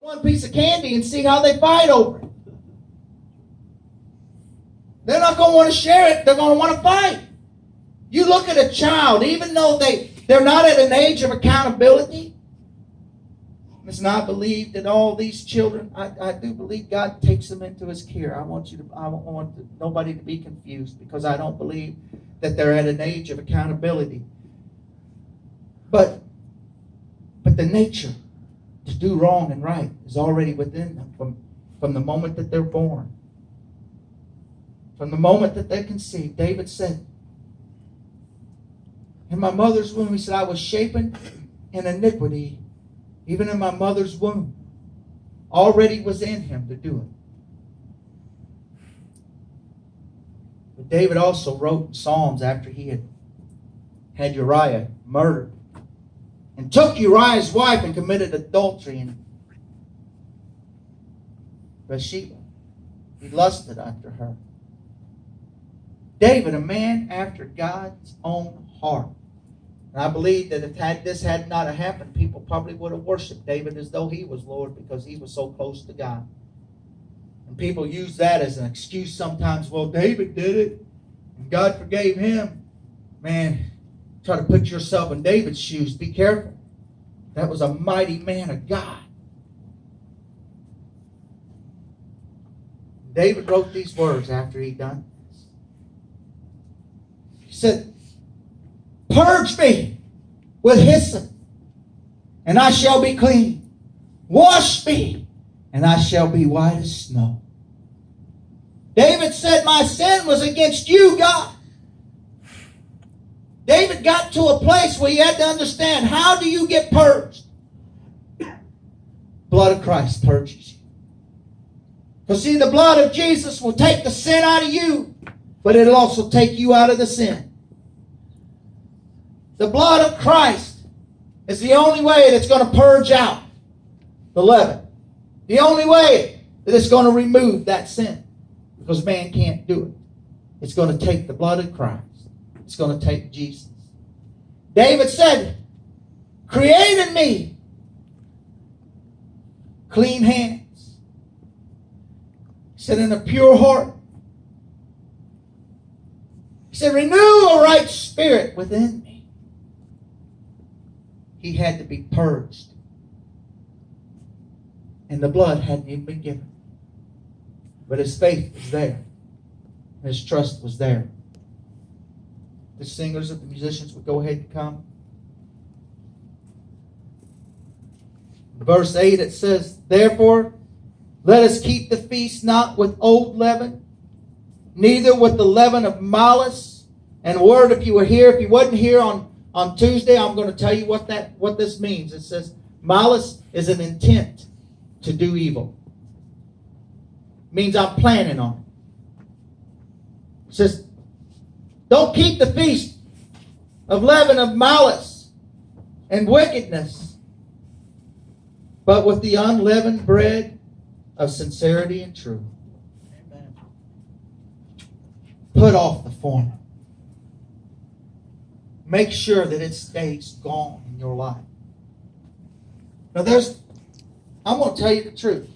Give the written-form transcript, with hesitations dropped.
one piece of candy and see how they fight over it. They're not going to want to share it. They're going to want to fight. You look at a child, even though they're not at an age of accountability. It's not believed that all these children, I do believe God takes them into His care. I don't want nobody to be confused, because I don't believe that they're at an age of accountability. But the nature to do wrong and right is already within them from the moment that they're born. From the moment that they're conceived. David said, in my mother's womb, he said, I was shapen in iniquity, even in my mother's womb. Already was in him to do it. But David also wrote Psalms after he had Uriah murdered, and took Uriah's wife and committed adultery in Bathsheba. He lusted after her. David, a man after God's own heart. And I believe that if this had not happened, people probably would have worshipped David as though he was Lord, because he was so close to God. And people use that as an excuse sometimes. Well, David did it, and God forgave him. Man, try to put yourself in David's shoes. Be careful. That was a mighty man of God. David wrote these words after he done this. He said, purge me with hyssop, and I shall be clean. Wash me, and I shall be white as snow. David said, my sin was against you, God. David got to a place where he had to understand, how do you get purged? Blood of Christ purges you. Because see, the blood of Jesus will take the sin out of you, but it'll also take you out of the sin. The blood of Christ is the only way that's going to purge out the leaven. The only way that it's going to remove that sin. Because man can't do it. It's going to take the blood of Christ. It's going to take Jesus. David said, create in me clean hands. He said, in a pure heart. He said, renew a right spirit within me. He had to be purged. And the blood hadn't even been given. But his faith was there. His trust was there. The singers and the musicians would go ahead and come. Verse 8, it says, therefore, let us keep the feast not with old leaven, neither with the leaven of malice. And word, if you were here, if you wasn't here on Tuesday, I'm going to tell you what this means. It says, malice is an intent to do evil. It means I'm planning on it. It says, don't keep the feast of leaven of malice and wickedness, but with the unleavened bread of sincerity and truth. Amen. Put off the former. Make sure that it stays gone in your life. Now I'm going to tell you the truth.